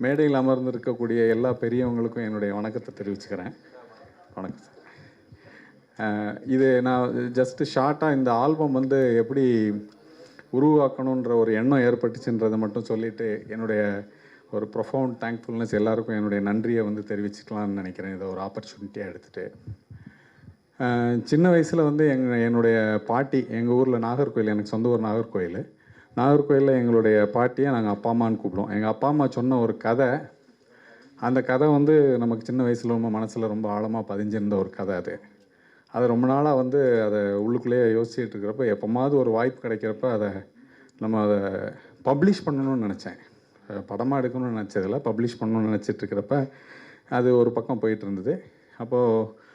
மேடையில் அமர்ந்திருக்கக்கூடிய எல்லா பெரியவங்களுக்கும் என்னுடைய வணக்கத்தை தெரிவிச்சுக்கிறேன். வணக்கம் சார். இது நான் ஜஸ்ட்டு ஷார்ட்டாக இந்த ஆல்பம் வந்து எப்படி உருவாக்கணுன்ற ஒரு எண்ணம் ஏற்பட்டுச்சுன்றதை மட்டும் சொல்லிவிட்டு என்னுடைய ஒரு ப்ரொஃபவுண்ட் தேங்க்ஃபுல்னஸ் எல்லாருக்கும் என்னுடைய நன்றியை வந்து தெரிவிச்சுக்கலாம்னு நினைக்கிறேன். இதை ஒரு ஆப்பர்ச்சுனிட்டியாக எடுத்துகிட்டு சின்ன வயசில் வந்து என்னுடைய பாட்டி எங்கள் ஊரில் நாகர்கோயில், எனக்கு சொந்த ஊர் நாகர்கோயில். நாகர்கோயிலில் எங்களுடைய பாட்டியை நாங்கள் அப்பா அம்மான்னு கூப்பிடுவோம். எங்கள் அப்பா அம்மா சொன்ன ஒரு கதை, அந்த கதை வந்து நமக்கு சின்ன வயசில் ரொம்ப மனசில் ரொம்ப ஆழமாக பதிஞ்சிருந்த ஒரு கதை. அது ரொம்ப நாளாக வந்து அதை உள்ளுக்குள்ளேயே யோசிச்சுட்டு இருக்கிறப்ப எப்போமாவது ஒரு வாய்ப்பு கிடைக்கிறப்ப அதை பப்ளிஷ் பண்ணணும்னு நினச்சேன். படமாக எடுக்கணும்னு நினச்சதில்ல, பப்ளிஷ் பண்ணணும்னு நினச்சிட்ருக்கிறப்ப அது ஒரு பக்கம் போயிட்டு இருந்தது. அப்போது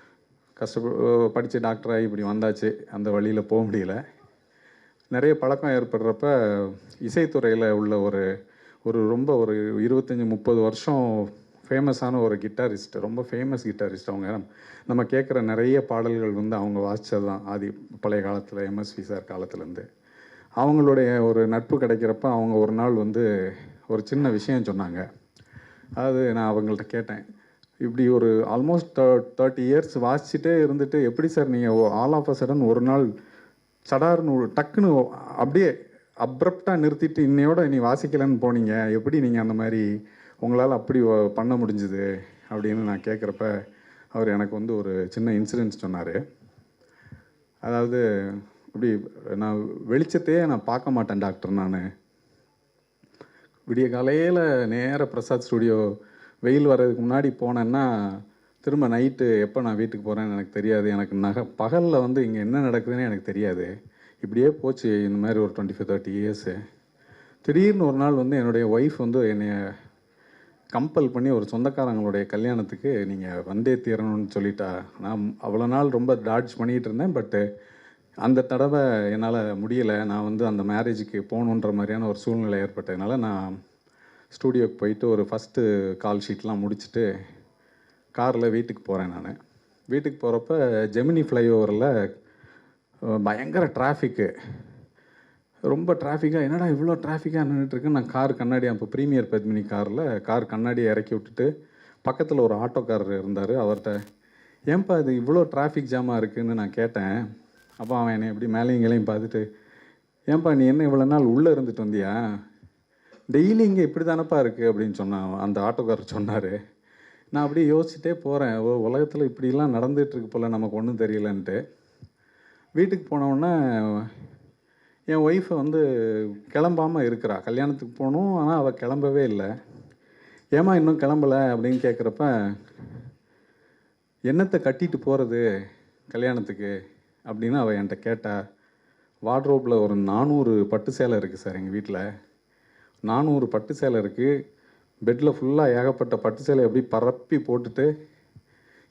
படித்து டாக்டராகி இப்படி வந்தாச்சு, அந்த வழியில் போக முடியல. நிறைய பழக்கம் ஏற்படுறப்ப இசைத்துறையில் உள்ள ஒரு ரொம்ப ஒரு 25-30 வருஷம் ஃபேமஸான ஒரு கிட்டாரிஸ்ட், ரொம்ப ஃபேமஸ் கிட்டாரிஸ்ட். அவங்க நம்ம கேட்குற நிறைய பாடல்கள் வந்து அவங்க வாசித்தது தான் பழைய காலத்தில், எம்எஸ்வி சார் காலத்துலேருந்து. அவங்களுடைய ஒரு நட்பு கிடைக்கிறப்ப அவங்க ஒரு நாள் வந்து ஒரு சின்ன விஷயம் சொன்னாங்க. அதாவது நான் அவங்கள்ட்ட கேட்டேன், இப்படி ஒரு ஆல்மோஸ்ட் 30 இயர்ஸ் வாசிச்சுட்டே இருந்துட்டு எப்படி சார் நீங்கள் ஆல் ஆஃப் அ சடன் ஒரு நாள் சடார்னு டக்குன்னு அப்படியே அப்ரப்டாக நிறுத்திட்டு இன்னையோட நீ வாசிக்கலைன்னு போனீங்க, எப்படி நீங்கள் அந்த மாதிரி உங்களால் அப்படி பண்ண முடிஞ்சுது அப்படின்னு நான் கேட்குறப்ப அவர் எனக்கு வந்து ஒரு சின்ன இன்சிடென்ட்ஸ் சொன்னார். அதாவது இப்படி நான் வெளிச்சத்தையே நான் பார்க்க மாட்டேன் டாக்டர். நான் விடிய காலையில் நேராக பிரசாத் ஸ்டுடியோ வெயில் வர்றதுக்கு முன்னாடி போனேன்னா திரும்ப நைட்டு எப்போ நான் வீட்டுக்கு போகிறேன்னு எனக்கு தெரியாது. எனக்கு பகலில் வந்து இங்கே என்ன நடக்குதுன்னு எனக்கு தெரியாது. இப்படியே போச்சு இந்த மாதிரி ஒரு 25-30 இயர்ஸு. திடீர்னு ஒரு நாள் வந்து என்னுடைய ஒய்ஃப் வந்து என்னை கம்பல் பண்ணி ஒரு சொந்தக்காரங்களுடைய கல்யாணத்துக்கு நீங்கள் வந்தே தீரணும்னு சொல்லிட்டா. நான் அவ்வளோ நாள் ரொம்ப டாட்ஜ் பண்ணிகிட்டு இருந்தேன். பட்டு அந்த தடவை என்னால் முடியலை. நான் வந்து அந்த மேரேஜுக்கு போகணுன்ற மாதிரியான ஒரு சூழ்நிலை ஏற்பட்டதுனால நான் ஸ்டூடியோக்கு போயிட்டு ஒரு ஃபஸ்ட்டு கால் ஷீட்லாம் முடிச்சுட்டு காரில் வீட்டுக்கு போகிறேன். நான் வீட்டுக்கு போகிறப்ப ஜெமினி ஃப்ளைஓவரில் பயங்கர டிராஃபிக்கு, ரொம்ப டிராஃபிக்காக. என்னடா இவ்வளோ டிராஃபிக்காக நின்றுட்டுருக்கு. நான் கார் கண்ணாடி, அப்போ ப்ரீமியர் பத்மினி கார் கண்ணாடியை இறக்கி விட்டுட்டு பக்கத்தில் ஒரு ஆட்டோக்காரர் இருந்தார். அவர்கிட்ட ஏன்பா இது இவ்வளோ டிராஃபிக் ஜாமாக இருக்குதுன்னு நான் கேட்டேன். அப்போ அவன் என்னை எப்படி மேலேயும் கீழையும் பார்த்துட்டு, ஏன்பா நீ என்ன இவ்வளோ நாள் உள்ளே இருந்துட்டு வந்தியா, டெய்லி இங்கே இப்படி தானப்பா இருக்குது அப்படின்னு சொன்னான் அந்த ஆட்டோக்காரர் சொன்னார். நான் அப்படியே யோசிச்சுட்டே போகிறேன், உலகத்தில் இப்படிலாம் நடந்துகிட்ருக்கு போல், நமக்கு ஒன்றும் தெரியலன்ட்டு. வீட்டுக்கு போனவுடனே என் ஒய்ஃபை வந்து கிளம்பாமல் இருக்கிறா. கல்யாணத்துக்கு போகணும், ஆனால் அவள் கிளம்பவே இல்லை. ஏம்மா இன்னும் கிளம்பலை அப்படின்னு கேட்குறப்ப, என்னத்தை கட்டிட்டு போகிறது கல்யாணத்துக்கு அப்படின்னு அவள் என்கிட்ட கேட்டா. வார்ட்ரோப்பில் ஒரு 400 பட்டு சேலை இருக்குது சார் எங்கள் வீட்டில். 400 பட்டு சேலை இருக்குது. பெட்டில் ஃபுல்லாக ஏகப்பட்ட பட்டு சேலை எப்படி பரப்பி போட்டுட்டு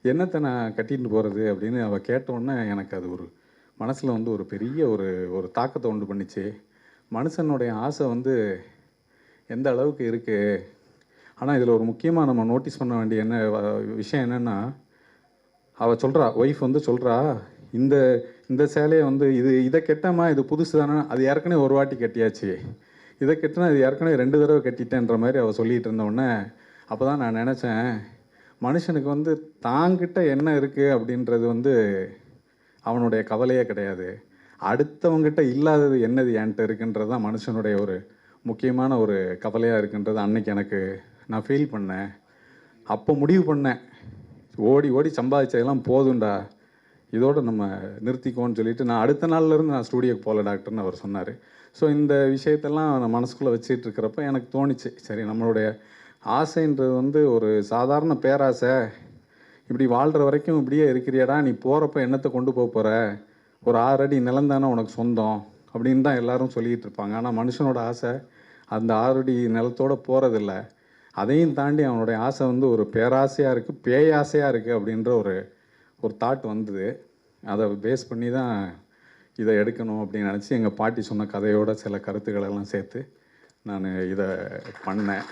என்னத்தை நான் கட்டிட்டு போகிறது அப்படின்னு அவள் கேட்டோன்னே எனக்கு அது ஒரு மனசில் வந்து ஒரு பெரிய ஒரு தாக்கத்தை உண்டு பண்ணிச்சு. மனுஷனுடைய ஆசை வந்து எந்த அளவுக்கு இருக்குது. ஆனால் இதில் ஒரு முக்கியமாக நம்ம நோட்டீஸ் பண்ண வேண்டிய விஷயம் என்னென்னா, அவள் சொல்கிறா, ஒய்ஃப் வந்து சொல்கிறா, இந்த சேலையை வந்து இதை கெட்டமா, இது புதுசு தானே, அது ஏற்கனவே ஒரு வாட்டி கட்டியாச்சு, இதை கட்டினா இது ஏற்கனவே 2 தடவை கட்டிட்டேன்ற மாதிரி அவள் சொல்லிகிட்டு இருந்தோடனே அப்போ தான் நான் நினச்சேன், மனுஷனுக்கு வந்து தாங்கிட்ட என்ன இருக்குது அப்படின்றது வந்து அவனுடைய கவலையே கிடையாது. அடுத்தவங்கிட்ட இல்லாதது என்னது என்கிட்ட இருக்குன்றது தான் மனுஷனுடைய ஒரு முக்கியமான ஒரு கவலையாக இருக்குன்றது அன்னைக்கு நான் ஃபீல் பண்ணேன். அப்போ முடிவு பண்ணேன், ஓடி சம்பாதிச்சதெல்லாம் போதுண்டா, இதோடு நம்ம நிறுத்திக்கோன்னு சொல்லிவிட்டு நான் அடுத்த நாள்லேருந்து நான் ஸ்டூடியோக்கு போகல டாக்டர்னு அவர் சொன்னார். ஸோ இந்த விஷயத்தெல்லாம் நான் மனசுக்குள்ளே வச்சுட்டு இருக்கிறப்ப எனக்கு தோணிச்சு, சரி நம்மளுடைய ஆசைன்றது வந்து ஒரு சாதாரண பேராசை, இப்படி வாழ்கிற வரைக்கும் இப்படியே இருக்கிறியடா, நீ போகிறப்ப என்னத்தை கொண்டு போகிற, ஒரு 6 அடி நிலந்தானே உனக்கு சொந்தம் அப்படின்னு தான் எல்லோரும் சொல்லிகிட்டு இருப்பாங்க. ஆனால் மனுஷனோட ஆசை அந்த 6 அடி நிலத்தோடு போகிறதில்ல. அதையும் தாண்டி அவனுடைய ஆசை வந்து ஒரு பேராசையாக இருக்குது, பேயாசையாக இருக்குது அப்படின்ற ஒரு தாட் வந்தது. அதை பேஸ் பண்ணி தான் இதை எடுக்கணும் அப்படின்னு நினச்சி எங்கள் பாட்டி சொன்ன கதையோட சில கருத்துக்களெல்லாம் சேர்த்து நான் இதை பண்ணேன்.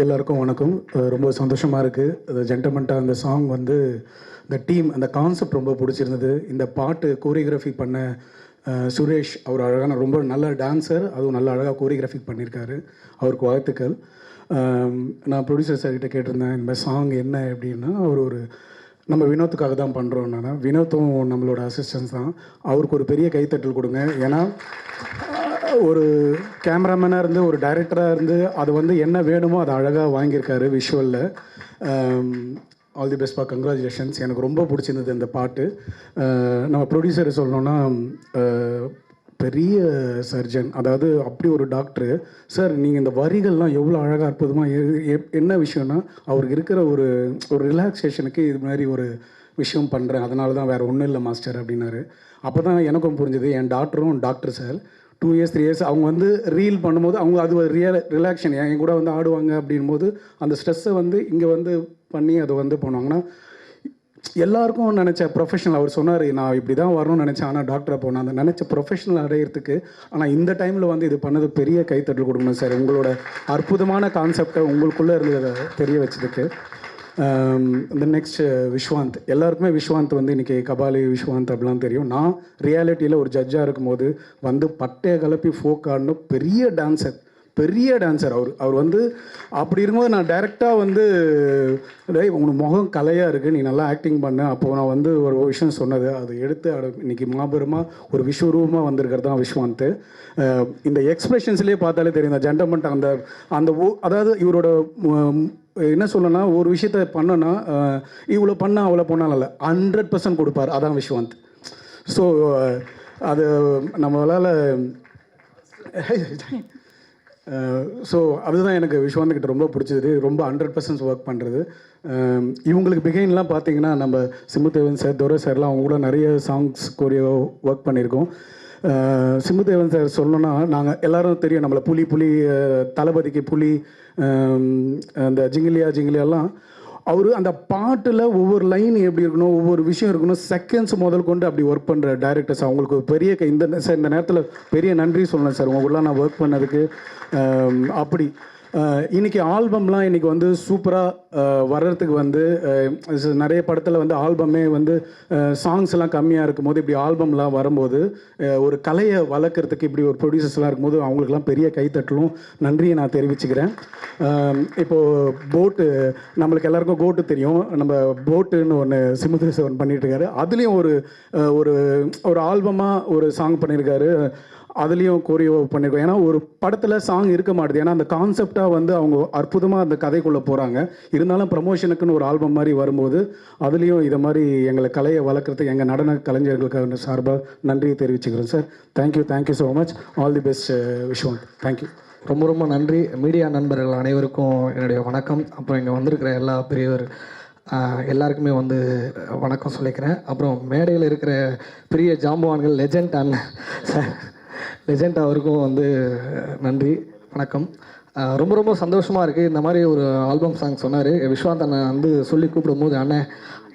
எல்லாருக்கும் வணக்கம். ரொம்ப சந்தோஷமாக இருக்குது. ஜென்டல்மென்ட்டாக அந்த சாங் வந்து இந்த டீம், அந்த கான்செப்ட் ரொம்ப பிடிச்சிருந்தது. இந்த பாட்டு கோரியோகிராஃபி பண்ண சுரேஷ், அவர் ரொம்ப நல்ல டான்ஸர், அதுவும் நல்ல அழகாக கோரியோகிராஃபி பண்ணியிருக்காரு. அவருக்கு வாழ்த்துக்கள். நான் ப்ரொடியூசர் சார்கிட்ட கேட்டிருந்தேன் இந்த மாதிரி சாங் என்ன அப்படின்னா அவர் நம்ம வினோத்துக்காக தான் பண்ணுறோம். நான் வினோத்தும் நம்மளோட அசிஸ்டன்ஸ் தான். அவருக்கு ஒரு பெரிய கைத்தட்டல் கொடுங்க. ஏன்னா ஒரு கேமராமேனாக இருந்து ஒரு டைரக்டராக இருந்து அது என்ன வேணுமோ அதை அழகாக வாங்கியிருக்காரு விஷுவலில். All the பெஸ்ட்பா, congratulations. எனக்கு ரொம்ப பிடிச்சிருந்தது இந்த பாட்டு. நம்ம ப்ரொடியூசரை சொல்லணுன்னா பெரிய சர்ஜன், அதாவது அப்படி ஒரு டாக்டரு சார். நீங்கள் இந்த வரிகள்லாம் எவ்வளோ அழகாக அற்புதமாக என்ன விஷயம்னா அவருக்கு இருக்கிற ஒரு ரிலாக்ஸேஷனுக்கு இது மாதிரி ஒரு விஷயம் பண்ணுறேன், அதனால தான் வேறு ஒன்றும் இல்லை மாஸ்டர் அப்படின்னாரு. அப்போ தான் எனக்கும் புரிஞ்சுது. என் டாக்டரும் டாக்டர் சார் 2 இயர்ஸ் 3 இயர்ஸ் அவங்க ரீல் பண்ணும்போது அவங்க அது ஒரு ரிலாக்ஷன் என் கூட ஆடுவாங்க அப்படின் போது அந்த ஸ்ட்ரெஸ்ஸை இங்கே பண்ணி அதை பண்ணுவாங்கன்னா எல்லாருக்கும் நினச்ச ப்ரொஃபஷனல். அவர் சொன்னார் நான் இப்படி தான் வரணும்னு நினச்சேன், ஆனால் டாக்டரை போனேன் அந்த நினச்ச ப்ரொஃபஷனல் அடையிறதுக்கு. ஆனால் இந்த டைமில் இது பண்ணது பெரிய கைத்தட்டல் கொடுக்கணும் சார். உங்களோட அற்புதமான கான்செப்டை உங்களுக்குள்ளே இருந்ததை தெரிய வச்சதுக்கு. இந்த நெக்ஸ்ட் விஸ்வாந்த். எல்லாருக்குமே விஸ்வாந்த் இன்றைக்கி கபாலி விஸ்வாந்த் அப்படிலாம் தெரியும். நான் ரியாலிட்டியில் ஒரு ஜட்ஜாக இருக்கும்போது பட்டையை கலப்பி ஃபோக் ஆடணும் பெரிய டான்சர் அவர் அப்படி இருக்கும்போது நான் டைரெக்டாக உனக்கு முகம் கலையாக இருக்குது, நீ நல்லா ஆக்டிங் பண்ண. அப்போது நான் ஒரு விஷயம் சொன்னது அதை எடுத்து இன்றைக்கி மாபெருமாக ஒரு விஸ்வரூபமாக வந்திருக்கிறது தான் விஸ்வாந்த். இந்த எக்ஸ்பிரஷன்ஸ்லேயே பார்த்தாலே தெரியும். இந்த ஜென்டல்மேன் அந்த அதாவது இவரோட என்ன சொல்லணும்னா ஒரு விஷயத்த பண்ணனா இவ்வளோ பண்ணால் அவ்வளோ பண்ணாலும் இல்லை 100% கொடுப்பார். அதான் விஸ்வாந்த். ஸோ அது நம்மளால் ஸோ அதுதான் எனக்கு விஸ்வாந்த்கிட்ட ரொம்ப பிடிச்சது. ரொம்ப 100% ஒர்க் பண்ணுறது. இவங்களுக்கு பிகைன்லாம் பார்த்தீங்கன்னா நம்ம சிம்புதேவன் சார், துரை சார்லாம் அவங்க கூட நிறைய சாங்ஸ் கோரியோ ஒர்க் பண்ணியிருக்கோம். சிம்புதேவன் சார் சொல்லணும்னா நாங்கள் எல்லோரும் தெரியும் நம்மளை புலி தளபதிக்கு புலி, அந்த ஜிங்கிலியாலாம் அவர் அந்த பாட்டில் ஒவ்வொரு லைன் எப்படி இருக்கணும், ஒவ்வொரு விஷயம் இருக்கணும், செகண்ட்ஸ் முதல் கொண்டு அப்படி ஒர்க் பண்ணுற டைரக்டர்ஸ் அவங்களுக்கு ஒரு பெரிய இந்த நேரத்தில் பெரிய நன்றி சொல்லணும் சார். உங்களுக்குலாம் நான் ஒர்க் பண்ணதுக்கு. அப்படி இன்றைக்கி ஆல்பம்லாம் இன்றைக்கி சூப்பராக வர்றதுக்கு நிறைய படத்தில் ஆல்பமே சாங்ஸ் எல்லாம் கம்மியாக இருக்கும்போது இப்படி ஆல்பம்லாம் வரும்போது ஒரு கலையை வளர்க்குறதுக்கு இப்படி ஒரு ப்ரொடியூசர்ஸ்லாம் இருக்கும்போது அவங்களுக்குலாம் பெரிய கைத்தட்டலும் நன்றியை நான் தெரிவிச்சுக்கிறேன். இப்போது போட்டு நம்மளுக்கு எல்லாருக்கும் கோட்டு தெரியும். நம்ம போட்டுன்னு ஒன்று சிமுதேசவன் பண்ணிகிட்ருக்காரு. அதுலேயும் ஒரு ஆல்பமாக ஒரு சாங் பண்ணியிருக்காரு. அதுலேயும் கோரியோ பண்ணியிருக்கோம். ஏன்னா ஒரு படத்தில் சாங் இருக்க மாட்டுது. ஏன்னா அந்த கான்செப்டாக அவங்க அற்புதமாக அந்த கதைக்குள்ளே போகிறாங்க. இருந்தாலும் ப்ரமோஷனுக்குன்னு ஒரு ஆல்பம் மாதிரி வரும்போது அதுலேயும் இதை மாதிரி எங்களை கலையை வளர்க்குறதுக்கு எங்கள் நடன கலைஞர்களுக்கு சார்பாக நன்றியை தெரிவிச்சுக்கிறோம் sir. Thank you so much. All the best Viswanth. Thank you. ரொம்ப நன்றி. மீடியா நண்பர்கள் அனைவருக்கும் என்னுடைய வணக்கம். அப்புறம் இங்கே வந்திருக்கிற எல்லா பெரியவர் எல்லாருக்குமே வணக்கம் சொல்லிக்கிறேன். அப்புறம் மேடையில் இருக்கிற பெரிய ஜாம்பவான்கள் லெஜண்ட் அண்ணன் சார், லெஜண்ட் அவருக்கும் நன்றி, வணக்கம். ரொம்ப சந்தோஷமாக இருக்குது. இந்த மாதிரி ஒரு ஆல்பம் சாங் சொன்னார் விஸ்வாந்த் அண்ணன் சொல்லி கூப்பிடும்போது, அண்ணன்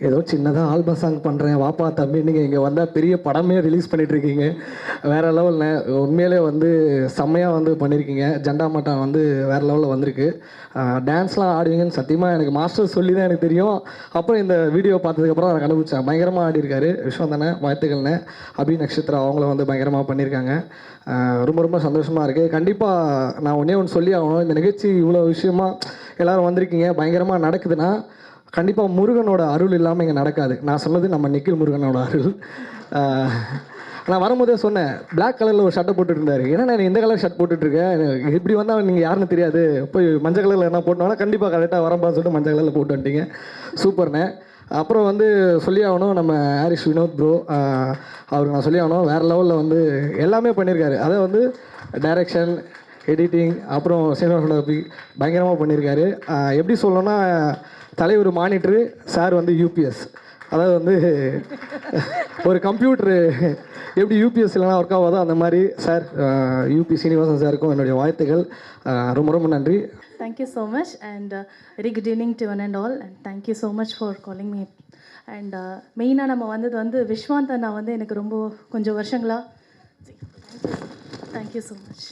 ஏதோ சின்னதாக ஆல்பம் சாங் பண்ணுறேன் வாப்பா தம்பி, நீங்கள் இங்கே வந்தால் பெரிய படமே ரிலீஸ் பண்ணிகிட்ருக்கீங்க, வேறு லெவலில் உண்மையிலே செம்மையாக பண்ணியிருக்கீங்க. ஜெண்டா மட்டம் வேறு லெவலில் வந்திருக்கு. டான்ஸ்லாம் ஆடுவீங்கன்னு சத்தியமாக எனக்கு மாஸ்டர் சொல்லி தான் எனக்கு தெரியும். அப்புறம் இந்த வீடியோ பார்த்ததுக்கப்புறம் எனக்கு அனுப்பிச்சேன். பயங்கரமாக ஆடிருக்காரு விஸ்வாந்த் அண்ணன். வாழ்த்துக்கள்ண்ணே. அபி நக்ஷத்ரா அவங்கள பயங்கரமாக பண்ணியிருக்காங்க. ரொம்ப சந்தோஷமாக இருக்குது. கண்டிப்பாக நான் ஒன்று சொல்லி ஆகணும். இந்த நிகழ்ச்சி இவ்வளோ விஷயமா எல்லோரும் வந்திருக்கீங்க, பயங்கரமாக நடக்குதுன்னா கண்டிப்பாக முருகனோட அருள் இல்லாமல் இங்கே நடக்காது. நான் சொன்னது நம்ம நிக்கில் முருகனோட அருள். நான் வரும்போதே சொன்னேன், பிளாக் கலரில் ஒரு ஷர்ட்டை போட்டுட்டு இருந்தார். ஏன்னா நான் இந்த கலர் ஷர்ட் போட்டுட்ருக்கேன், இப்படி வந்தால் நீங்கள் யாருன்னு தெரியாது, போய் மஞ்சள் கலரில் என்ன போட்டோன்னா கண்டிப்பாக கரெக்டாக வரப்பான்னு சொல்லிட்டு மஞ்சள் கலரில் போட்டு வந்துட்டீங்க. சூப்பர்ண்ணே. அப்புறம் சொல்லி ஆகணும், நம்ம ஹாரிஸ் வினோத் ப்ரோ அவருக்கு நான் சொல்லி ஆகணும். வேறு லெவலில் எல்லாமே பண்ணியிருக்காரு. அதை டைரக்ஷன், எடிட்டிங், அப்புறம் சினிமாட்டோகிராஃபி பயங்கரமாக பண்ணியிருக்காரு. எப்படி சொல்லணும்னா தலைவர் மானிட்ரு, சார் யூபிஎஸ். அதாவது ஒரு கம்ப்யூட்ரு எப்படி யூபிஎஸ் இல்லைனா ஒர்க் ஆகாதோ அந்த மாதிரி சார் யூபி சீனிவாசன் சாருக்கும் என்னுடைய வாழ்த்துக்கள். ரொம்ப நன்றி. Thank you so much and very good evening to one and all, and thank you so much for calling me. And மெயினாக நம்ம வந்தது விஸ்வாந்த் அண்ணா எனக்கு ரொம்ப கொஞ்சம் வருஷங்களா. Thank you so much.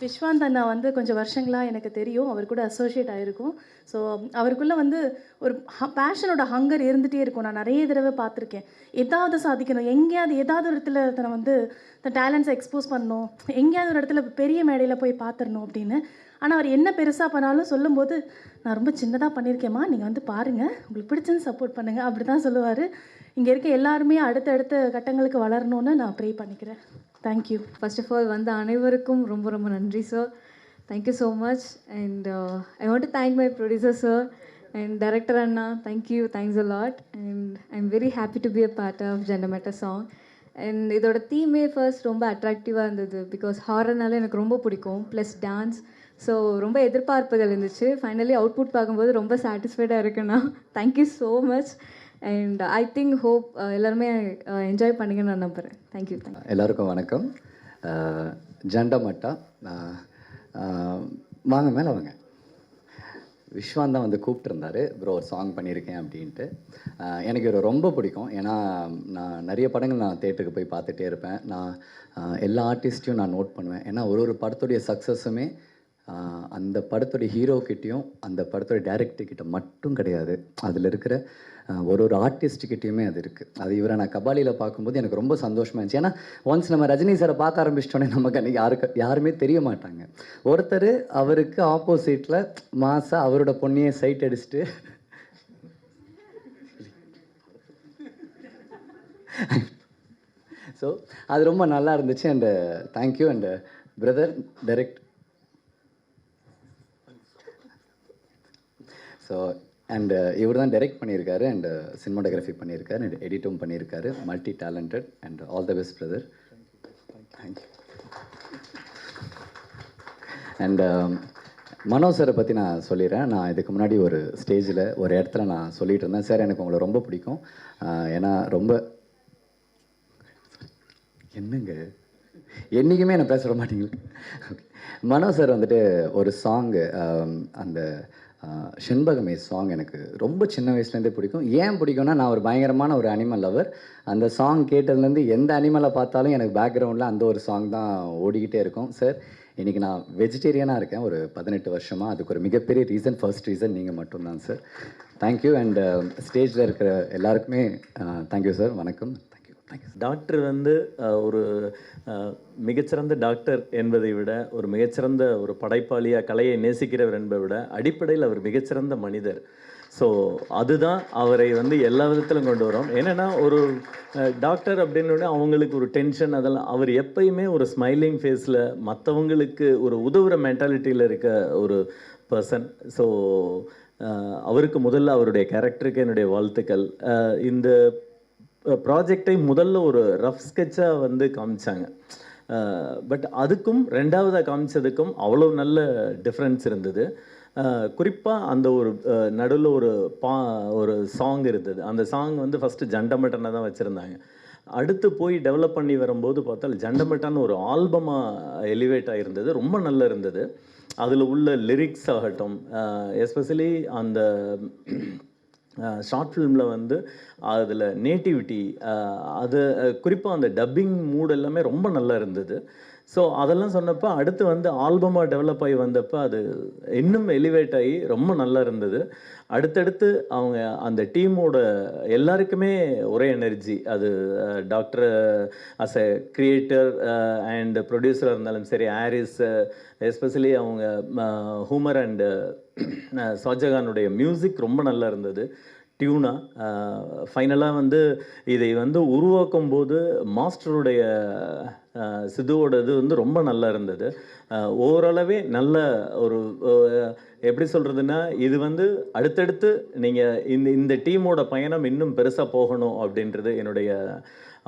Viswanth அண்ணா வந்து கொஞ்சம் வருஷங்களாக எனக்கு தெரியும், அவர் கூட அசோசியேட் ஆகிருக்கும். ஸோ அவருக்குள்ளே வந்து ஒரு பேஷனோட ஹங்கர் இருந்துகிட்டே இருக்கும். நான் நிறைய தடவை பார்த்துருக்கேன். ஏதாவது சாதிக்கணும், எங்கேயாவது ஏதாவது ஒரு இடத்துல தன்னை வந்து தன் டேலண்ட்ஸை எக்ஸ்போஸ் பண்ணணும், எங்கேயாவது ஒரு இடத்துல பெரிய மேடையில் போய் பார்த்துடணும் அப்படின்னு. ஆனால் அவர் என்ன பெருசாக பண்ணாலும் சொல்லும்போது, நான் ரொம்ப சின்னதாக பண்ணியிருக்கேம்மா, நீங்கள் வந்து பாருங்கள், உங்களுக்கு பிடிச்சது சப்போர்ட் பண்ணுங்கள், அப்படி தான் சொல்லுவார். இங்கே இருக்க எல்லாருமே அடுத்தடுத்த கட்டங்களுக்கு வளரணும்னு நான் ப்ரே பண்ணிக்கிறேன். தேங்க்யூ. ஃபர்ஸ்ட் ஆஃப் ஆல் வந்து அனைவருக்கும் ரொம்ப ரொம்ப நன்றி sir. Thank you so much. And I want to thank my producer sir and director அண்ணா. Thank you, thanks a lot. And I am very happy to be a part of gender matter song. And இதோட தீமே first ரொம்ப அட்ராக்டிவாக இருந்தது. Because ஹாரர்னால எனக்கு ரொம்ப பிடிக்கும், plus dance. So ரொம்ப எதிர்பார்ப்புகள் இருந்துச்சு. ஃபைனலி அவுட்புட் பார்க்கும்போது ரொம்ப சாட்டிஸ்ஃபைடாக இருக்குண்ணா. Thank you so much. And I think hope எல்லாருமே என்ஜாய் பண்ணிங்கன்னு நான் நம்புகிறேன். தேங்க்யூ. எல்லாருக்கும் வணக்கம். ஜண்டமட்டா வாங்க மேலே வாங்க. விஸ்வாந்த் தான் வந்து கூப்பிட்டுருந்தாரு, ப்ரோ ஒரு சாங் பண்ணியிருக்கேன் அப்படின்ட்டு. எனக்கு இவர் ரொம்ப பிடிக்கும். ஏன்னா நான் நிறைய படங்கள் நான் தேட்டருக்கு போய் பார்த்துட்டே இருப்பேன். நான் எல்லா ஆர்டிஸ்ட்டையும் நான் நோட் பண்ணுவேன். ஏன்னா ஒரு படத்துடைய சக்ஸஸுமே அந்த படத்துடைய ஹீரோக்கிட்டேயும் அந்த படத்துடைய டைரக்டர்கிட்ட மட்டும் கிடையாது, அதில் இருக்கிற ஒரு ஆர்டிஸ்ட்கிட்டையுமே அது இருக்குது. அது இவரை நான் கபாலியில் பார்க்கும்போது எனக்கு ரொம்ப சந்தோஷமாக இருந்துச்சு. ஏன்னா ஒன்ஸ் நம்ம ரஜினி சாரை பார்க்க ஆரம்பிச்சிட்டோன்னே நமக்கு அன்றைக்கி யாருமே தெரிய மாட்டாங்க. ஒருத்தர் அவருக்கு ஆப்போசிட்டில் மாசா அவரோட பொண்ணையே சைட் அடிச்சுட்டு ஸோ அது ரொம்ப நல்லா இருந்துச்சு. And thank you. And brother direct. So and இவர் தான் டைரக்ட் பண்ணியிருக்காரு அண்டு சினிமாட்டோகிராஃபி பண்ணியிருக்காரு அண்ட் எடிட்டும் பண்ணியிருக்காரு. Multi talented and all the best brother. Thank you. And Mano சாரை பற்றி நான் சொல்லிடுறேன். நான் இதுக்கு முன்னாடி ஒரு ஸ்டேஜில் ஒரு இடத்துல நான் சொல்லிகிட்டு இருந்தேன், சார் எனக்கு உங்களை ரொம்ப பிடிக்கும். ஏன்னா ரொம்ப என்னங்க என்றைக்குமே என்ன பேச மாட்டீங்களா? மனோ சார் வந்துட்டு ஒரு சாங்கு, அந்த செண்பகமே சாங் எனக்கு ரொம்ப சின்ன வயசுலேருந்தே பிடிக்கும். ஏன் பிடிக்கும்னா, நான் ஒரு பயங்கரமான ஒரு அனிமல் லவர். அந்த சாங் கேட்டதுலேருந்து எந்த அனிமலை பார்த்தாலும் எனக்கு பேக்ரவுண்டில் அந்த ஒரு சாங் தான் ஓடிக்கிட்டே இருக்கும். சார் இன்றைக்கி நான் வெஜிடேரியனாக இருக்கேன் ஒரு 18 வருஷமாக. அதுக்கு ஒரு மிகப்பெரிய ரீசன், ஃபர்ஸ்ட் ரீசன் நீங்கள் மட்டும்தான் சார். தேங்க்யூ. அண்ட் ஸ்டேஜில் இருக்கிற எல்லாருக்குமே தேங்க்யூ சார். வணக்கம். டாக்டர் வந்து ஒரு மிகச்சிறந்த டாக்டர் என்பதை விட, ஒரு மிகச்சிறந்த ஒரு படைப்பாளியாக கலையை நேசிக்கிறவர் என்பதை விட, அடிப்படையில் அவர் மிகச்சிறந்த மனிதர். ஸோ அதுதான் அவரை வந்து எல்லா விதத்திலும் கொண்டு வரும். என்னென்னா ஒரு டாக்டர் அப்படின்னு அவங்களுக்கு ஒரு டென்ஷன் அதெல்லாம், அவர் எப்பயுமே ஒரு ஸ்மைலிங் ஃபேஸில் மற்றவங்களுக்கு ஒரு உதவுற மென்டாலிட்டியில் இருக்க ஒரு பர்சன். ஸோ அவருக்கு முதல்ல அவருடைய கேரக்டருக்கு என்னுடைய வாழ்த்துக்கள். இந்த ப்ராஜெக்டை முதல்ல ஒரு ரஃப் ஸ்கெட்சாக வந்து காமிச்சாங்க. பட் அதுக்கும் ரெண்டாவதாக காமிச்சதுக்கும் அவ்வளோ நல்ல டிஃப்ரென்ஸ் இருந்தது. குறிப்பாக அந்த ஒரு நடுவில் ஒரு சாங் இருந்தது. அந்த சாங் வந்து ஃபஸ்ட்டு ஜண்டமட்டனை தான் வச்சுருந்தாங்க. அடுத்து போய் டெவலப் பண்ணி வரும்போது பார்த்தால் ஜண்டமட்டான்னு ஒரு ஆல்பமாக எலிவேட் ஆகிருந்தது. ரொம்ப நல்லா இருந்தது. அதில் உள்ள லிரிக்ஸ் ஆகட்டும், எஸ்பெஷலி அந்த ஷார்ட் ஃபிலிமில் வந்து அதில் நேட்டிவிட்டி, அது குறிப்பாக அந்த டப்பிங் மூட் எல்லாமே ரொம்ப நல்லா இருந்தது. ஸோ அதெல்லாம் சொன்னப்போ அடுத்து வந்து ஆல்பமாக டெவலப் ஆகி வந்தப்போ அது இன்னும் எலிவேட் ஆகி ரொம்ப நல்லா இருந்தது. அடுத்தடுத்து அவங்க அந்த டீமோட எல்லாருக்குமே ஒரே எனர்ஜி. அது doctor as a creator and ப்ரொடியூசராக இருந்தாலும் சரி, ஹாரிஸ் எஸ்பெஷலி அவங்க ஹூமர் அண்டு ஷாஜகானுடைய மியூசிக் ரொம்ப நல்லா இருந்தது. டியூனா ஃபைனலாக வந்து இதை வந்து உருவாக்கும் போது மாஸ்டருடைய சிதுவோட இது வந்து ரொம்ப நல்லா இருந்தது. ஓரளவே நல்ல ஒரு எப்படி சொல்கிறதுன்னா, இது வந்து அடுத்தடுத்து நீங்கள் இந்த டீமோட பயணம் இன்னும் பெருசாக போகணும் அப்படின்றது என்னுடைய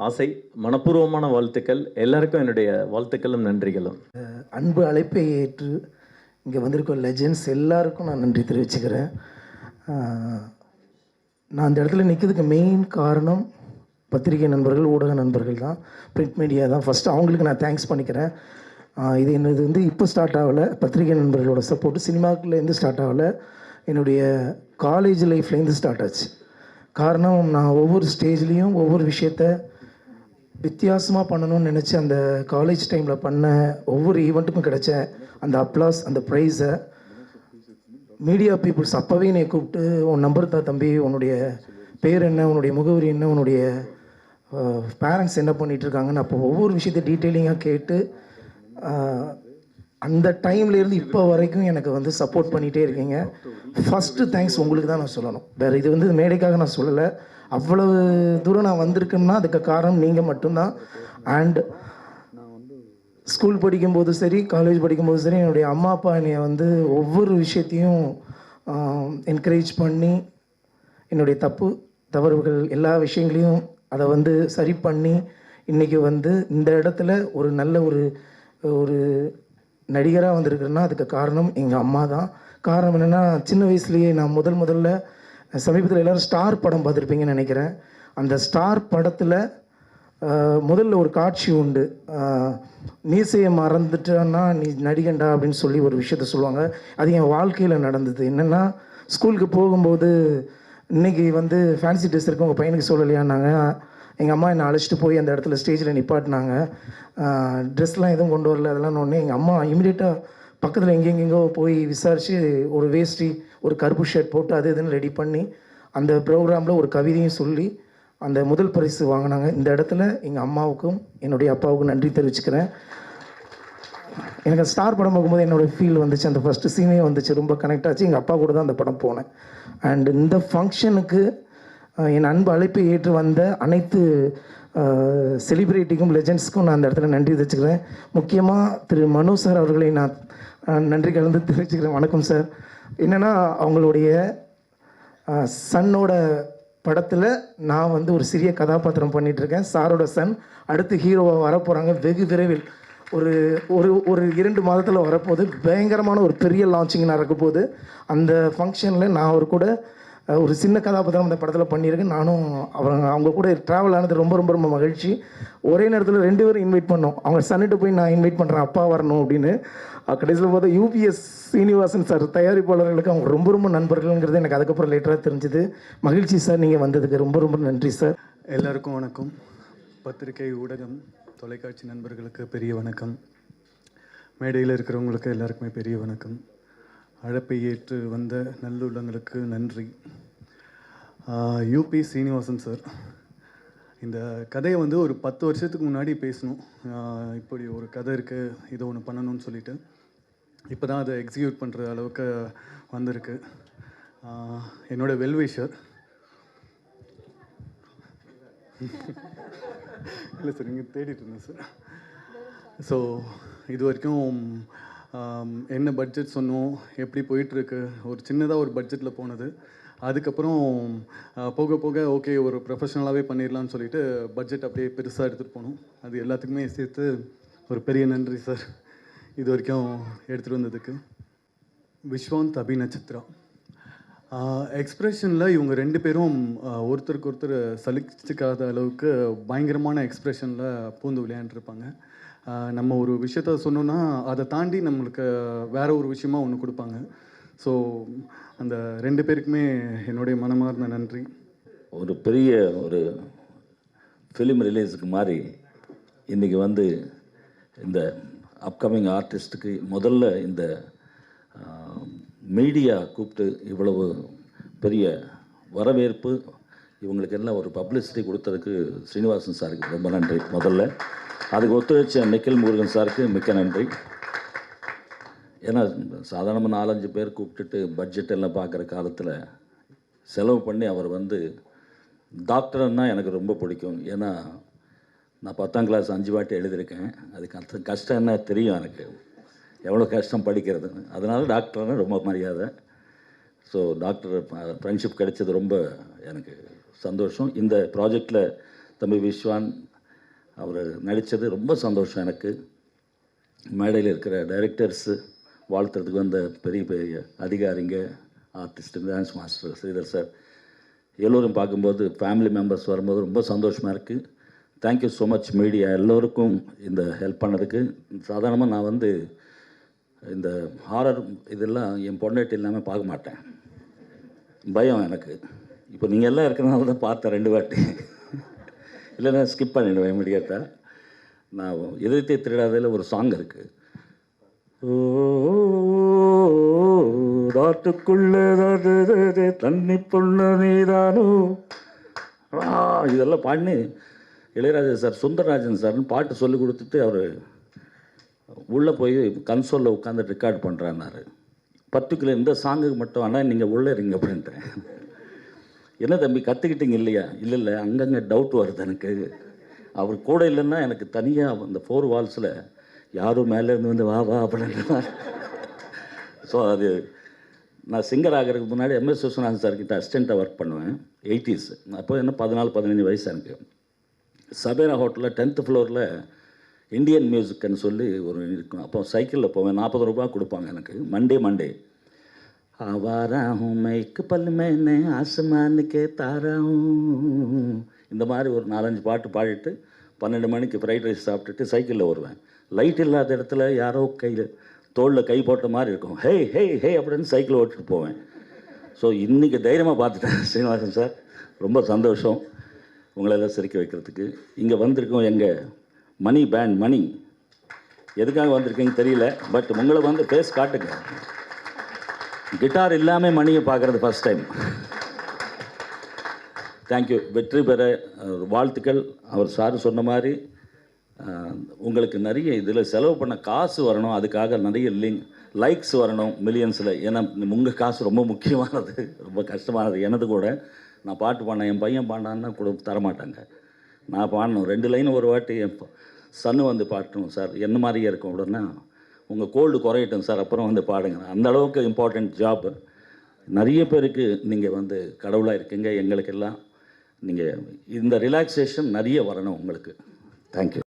ஆசை. மனப்பூர்வமான வாழ்த்துக்கள் எல்லாருக்கும். என்னுடைய வாழ்த்துக்களும் நன்றிகளும். அன்பு அழைப்பை ஏற்று இங்கே வந்திருக்க லெஜெண்ட்ஸ் எல்லாருக்கும் நான் நன்றி தெரிவிச்சுக்கிறேன். நான் அந்த இடத்துல நிற்கிறதுக்கு மெயின் காரணம் பத்திரிகை நண்பர்கள், ஊடக நண்பர்கள் தான், பிரிண்ட் மீடியா தான். ஃபஸ்ட்டு அவங்களுக்கு நான் தேங்க்ஸ் பண்ணிக்கிறேன். இது என்னது வந்து இப்போ ஸ்டார்ட் ஆகலை, பத்திரிகை நண்பர்களோட சப்போர்ட்டு சினிமாக்குலேருந்து ஸ்டார்ட் ஆகலை, என்னுடைய காலேஜ் லைஃப்லேருந்து ஸ்டார்ட் ஆச்சு. காரணம், நான் ஒவ்வொரு ஸ்டேஜ்லேயும் ஒவ்வொரு விஷயத்த வித்தியாசமாக பண்ணணும்னு நினச்சி அந்த காலேஜ் டைமில் பண்ண ஒவ்வொரு ஈவெண்ட்டுக்கும் கிடைச்ச அந்த அப்ளாஸ், அந்த ப்ரைஸை மீடியா பீப்புள்ஸ் அப்போவே என்னை கூப்பிட்டு, உன் நம்பர் தான் தம்பி, உன்னுடைய பேர் என்ன, உன்னுடைய முகவரி என்ன, உன்னுடைய பேரண்ட்ஸ் என்ன பண்ணிகிட்ருக்காங்கன்னு அப்போ ஒவ்வொரு விஷயத்தை டீட்டெயிலிங்காக கேட்டு அந்த டைம்லேருந்து இப்போ வரைக்கும் எனக்கு வந்து சப்போர்ட் பண்ணிகிட்டே இருக்கீங்க. ஃபஸ்ட்டு தேங்க்ஸ் உங்களுக்கு தான் நான் சொல்லணும். வேறு இது வந்து மேடைக்காக நான் சொல்லலை. அவ்வளவு தூரம் நான் வந்திருக்கேன்னா அதுக்கு காரணம் நீங்கள் மட்டும்தான். அண்ட் ஸ்கூல் படிக்கும்போது சரி, காலேஜ் படிக்கும்போது சரி, என்னுடைய அம்மா அப்பா என்னை வந்து ஒவ்வொரு விஷயத்தையும் என்கரேஜ் பண்ணி என்னுடைய தவறுகள் எல்லா விஷயங்களையும் அதை வந்து சரி பண்ணி இன்றைக்கி வந்து இந்த இடத்துல ஒரு நல்ல ஒரு நடிகராக வந்திருக்கிறேன்னா அதுக்கு காரணம் எங்கள் அம்மா தான். காரணம் என்னென்னா, சின்ன வயசுலேயே நான் முதல்ல சமீபத்தில் எல்லோரும் ஸ்டார் படம் பார்த்துருப்பீங்கன்னு நினைக்கிறேன். அந்த ஸ்டார் படத்தில் முதல்ல ஒரு காட்சி உண்டு. மீசையை மறந்துட்டேன்னா நீ நடிகண்டா அப்படின்னு சொல்லி ஒரு விஷயத்த சொல்லுவாங்க. அது என் வாழ்க்கையில் நடந்தது. என்னென்னா, ஸ்கூலுக்கு போகும்போது இன்றைக்கி வந்து ஃபேன்சி ட்ரெஸ் இருக்கு, உங்கள் பையனுக்கு சொல்லலையான்னாங்க. எங்கள் அம்மா என்னை அழைச்சிட்டு போய் அந்த இடத்துல ஸ்டேஜில் நிப்பாட்டினாங்க. ட்ரெஸ்லாம் எதுவும் கொண்டு வரல. அதெல்லாம் ஒன்று எங்கள் அம்மா இமீடியட்டாக பக்கத்தில் எங்கெங்கெங்கோ போய் விசாரித்து ஒரு வேஷ்டி, ஒரு கருப்பு ஷர்ட் போட்டு அது இதுன்னு ரெடி பண்ணி அந்த ப்ரோக்ராமில் ஒரு கவிதையும் சொல்லி அந்த முதல் பரிசு வாங்கினாங்க. இந்த இடத்துல எங்கள் அம்மாவுக்கும் என்னுடைய அப்பாவுக்கும் நன்றி தெரிவிச்சுக்கிறேன். எனக்கு ஸ்டார் படம் பார்க்கும்போது என்னோடய ஃபீல் வந்துச்சு. அந்த ஃபஸ்ட்டு சீனே வந்துச்சு, ரொம்ப கனெக்ட் ஆச்சு. எங்கள் அப்பா கூட தான் அந்த படம் போனேன். அண்ட் இந்த ஃபங்க்ஷனுக்கு என் அன்பு அழைப்பை ஏற்று வந்த அனைத்து செலிப்ரிட்டிக்கும் லெஜெண்ட்ஸ்க்கும் நான் அந்த இடத்துல நன்றி தெரிவிச்சுக்கிறேன். முக்கியமாக திரு மனோ சார் அவர்களை நான் நன்றி கலந்து தெரிவிச்சுக்கிறேன். வணக்கம் சார். என்னென்னா, அவங்களுடைய சன்னோட படத்தில் நான் வந்து ஒரு சிறிய கதாபாத்திரம் பண்ணிகிட்ருக்கேன். சாரோட சன் அடுத்து ஹீரோவாக வரப்போகிறாங்க வெகு விரைவில். ஒரு ஒரு 2 மாதத்தில் வரப்போகுது. பயங்கரமான ஒரு பெரிய லான்ச்சிங் நடக்க போகுது. அந்த ஃபங்க்ஷனில் நான் அவர் கூட ஒரு சின்ன கதாபாத்திரம் அந்த படத்தில் பண்ணியிருக்கேன். நானும் அவங்க கூட ட்ராவல் ஆனது ரொம்ப ரொம்ப ரொம்ப மகிழ்ச்சி. ஒரே நேரத்தில் 2 பேரும் இன்வைட் பண்ணோம். அவங்க சன்னிட்டு போய் நான் இன்வைட் பண்ணுறேன், அப்பா வரணும் அப்படின்னு. கடைசியில் பார்த்தா யூபிஎஸ் சீனிவாசன் சார் தயாரிப்பாளர்களுக்கு அவங்க ரொம்ப ரொம்ப நண்பர்கள்ங்கிறது எனக்கு அதுக்கப்புறம் லேட்டராக தெரிஞ்சுது. மகிழ்ச்சி சார், நீங்கள் வந்ததுக்கு ரொம்ப ரொம்ப நன்றி சார். எல்லாருக்கும் வணக்கம். பத்திரிகை, ஊடகம், தொலைக்காட்சி நண்பர்களுக்கு பெரிய வணக்கம். மேடையில் இருக்கிறவங்களுக்கு எல்லாருக்குமே பெரிய வணக்கம். அழைப்பை ஏற்று வந்த நல்லுள்ளங்களுக்கு நன்றி. யூபி சீனிவாசன் சார், இந்த கதையை வந்து ஒரு 10 வருஷத்துக்கு முன்னாடி பேசணும். இப்படி ஒரு கதை இருக்குது, இதை ஒன்று பண்ணணும்னு சொல்லிட்டு இப்போ தான் அதை எக்ஸிக்யூட் பண்ணுற அளவுக்கு வந்திருக்கு. என்னோட வெல்விஷர் இல்லை சார், இங்கே தேடிட்டு இருந்தேன் சார். ஸோ இது வரைக்கும் என்ன பட்ஜெட் சொன்னோம், எப்படி போயிட்டுருக்கு, ஒரு சின்னதாக ஒரு பட்ஜெட்டில் போனது. அதுக்கப்புறம் போக போக ஓகே ஒரு ப்ரொஃபஷ்னலாகவே பண்ணிடலான்னு சொல்லிட்டு பட்ஜெட் அப்படியே பெருசாக எடுத்துகிட்டு போனோம். அது எல்லாத்துக்குமே சேர்த்து ஒரு பெரிய நன்றி சார் இது வரைக்கும் எடுத்துகிட்டு வந்ததுக்கு. விஸ்வாந்த், அபிநட்சத்ரா எக்ஸ்ப்ரெஷனில் இவங்க 2 பேரும் ஒருத்தருக்கு ஒருத்தர் சலிச்சிக்காத அளவுக்கு பயங்கரமான எக்ஸ்ப்ரெஷனில் பூந்து விளையாண்டுருப்பாங்க. நம்ம ஒரு விஷயத்த சொன்னோன்னா அதை தாண்டி நம்மளுக்கு வேறு ஒரு விஷயமா ஒன்று கொடுப்பாங்க. ஸோ அந்த 2 பேருக்குமே என்னுடைய மனமார்ந்த நன்றி. ஒரு பெரிய ஒரு ஃபிலிம் ரிலீஸுக்கு மாதிரி இன்றைக்கி வந்து இந்த அப்கமிங் ஆர்டிஸ்ட்டுக்கு முதல்ல இந்த மீடியா கூப்பிட்டு இவ்வளவு பெரிய வரவேற்பு, இவங்களுக்கு எல்லாம் ஒரு பப்ளிசிட்டி கொடுத்ததுக்கு ஸ்ரீனிவாசன் சாருக்கு ரொம்ப நன்றி. முதல்ல அதுக்கு ஒத்துழைச்ச நிக்கில் முருகன் சாருக்கு மிக்க நன்றி. ஏன்னா சாதாரணமாக 4-5 பேர் கூப்பிட்டுட்டு பட்ஜெட் எல்லாம் பார்க்குற காலத்தில் செலவு பண்ணி அவர் வந்து டாக்டர்னா எனக்கு ரொம்ப பிடிக்கும். ஏன்னா நான் 10ஆம் கிளாஸ் 5 வாட்டி எழுதியிருக்கேன். அதுக்கு கஷ்டம் என்ன தெரியும் எனக்கு, எவ்வளோ கஷ்டம் படிக்கிறது. அதனால டாக்டர்னா ரொம்ப மரியாதை. ஸோ டாக்டர் ஃப்ரெண்ட்ஷிப் கிடைச்சது ரொம்ப எனக்கு சந்தோஷம். இந்த ப்ராஜெக்டில் தம்பி விஸ்வான் அவர் நடித்தது ரொம்ப சந்தோஷம் எனக்கு. மேடையில் இருக்கிற டைரக்டர்ஸு வாழ்த்துறதுக்கு வந்த பெரிய பெரிய அதிகாரிங்க, artist, dance master Sridhar sir எல்லோரும் பார்க்கும்போது ஃபேமிலி மெம்பர்ஸ் வரும்போது ரொம்ப சந்தோஷமாக இருக்குது. தேங்க்யூ ஸோ மச் மீடியா எல்லோருக்கும் இந்த ஹெல்ப் பண்ணதுக்கு. சாதாரணமாக நான் வந்து இந்த ஹாரர் இதெல்லாம் என் பொண்டாட்டி இல்லாமல் பார்க்க மாட்டேன், பயம் எனக்கு. இப்போ நீங்கள் எல்லாம் இருக்கிறனால தான் பார்த்தேன் 2 வாட்டி. இல்லைன்னா ஸ்கிப் பண்ணிடுவேன் இமீடியட்டாக. நான் எதிர்த்தே திருடாதையில் ஒரு சாங் இருக்குது. ஓ ராட்டுக்குள்ளே தண்ணி பொண்ணு நீதானோ, இதெல்லாம் பாடினு இளையராஜா சார் சுந்தரராஜன் சார்னு பாட்டு சொல்லி கொடுத்துட்டு அவர் உள்ளே போய் கன்சோலில் உட்காந்து ரெக்கார்ட் பண்ணுறான்னாரு. பர்டிகுலர் இந்த சாங்குக்கு மட்டும் ஆனால் நீங்கள் உள்ளே இருங்க அப்படின்ட்டேன். என்ன தம்பி கற்றுக்கிட்டீங்க இல்லையா? இல்லை அங்கங்கே டவுட் வருது எனக்கு. அவர் கூட இல்லைன்னா எனக்கு தனியாக அந்த 4 வால்ஸில் யாரும் மேலேருந்து வந்து வா வா அப்படின்னா. ஸோ அது நான் சிங்கர் ஆகிறதுக்கு முன்னாடி எம்எஸ் விஸ்வநாதன் சார்கிட்ட அசிஸ்டண்ட்டாக ஒர்க் பண்ணுவேன் 80s. அப்போ என்ன 14-15 வயசு எனக்கு. சபேரா ஹோட்டலில் 10th ஃப்ளோரில் இந்தியன் மியூசிக்னு சொல்லி ஒரு இருக்கும். அப்போ சைக்கிளில் போவேன், 40 ரூபா கொடுப்பாங்க எனக்கு மண்டே. ஆவாராகும் மைக்கு பல்லு மேனே ஆசமானுக்கே தாராகும், இந்த மாதிரி ஒரு 4-5 பாட்டு பாடிட்டு 12 மணிக்கு ஃப்ரைட் ரைஸ் சாப்பிட்டுட்டு சைக்கிளில் வருவேன். லைட் இல்லாத இடத்துல யாரோ கையில் தோளில் கை போட்ட மாதிரி இருக்கும். ஹே ஹே ஹே அப்படின்னு சைக்கிள் ஓட்டிட்டு போவேன். ஸோ இன்றைக்கி தைரியமாக பார்த்துட்டேன் ஸ்ரீனிவாசன் சார். ரொம்ப சந்தோஷம் உங்களெல்லாம் சிரிக்க வைக்கிறதுக்கு. இங்கே வந்திருக்கோம் எங்கள் மணி பேண்ட். மணி எதுக்காக வந்திருக்கீங்க தெரியல, பட் உங்களை வந்து பேஸ் காட்டுங்க. கிட்டார் இல்லாமல் மணியை பார்க்குறது ஃபஸ்ட் டைம். தேங்க்யூ. வெற்றி பெற வாழ்த்துக்கள். அவர் சார் சொன்ன மாதிரி உங்களுக்கு நிறைய இதில் செலவு பண்ண காசு வரணும், அதுக்காக நிறைய லைக்ஸ் வரணும் மில்லியன்ஸில். ஏன்னா உங்கள் காசு ரொம்ப முக்கியமானது, ரொம்ப கஷ்டமானது. எனது கூட நான் பாட்டு பாடினேன், என் பையன் பாடினான்னா கூட தரமாட்டாங்க. நான் பாடணும் 2 லைன் ஒரு வாட்டி என் சன்னு வந்து பாடணும் சார், என்ன மாதிரியே இருக்கும் அப்படின்னா உங்கள் கோல்டு குறையட்டும் சார் அப்புறம் வந்து பாடுங்க. அந்த அளவுக்கு இம்பார்ட்டண்ட் ஜாப். நிறைய பேருக்கு நீங்கள் வந்து கடவுளாக இருக்கீங்க. எங்களுக்கெல்லாம் நீங்கள் இந்த ரிலாக்ஸேஷன் நிறைய வரணும் உங்களுக்கு. தேங்க்யூ.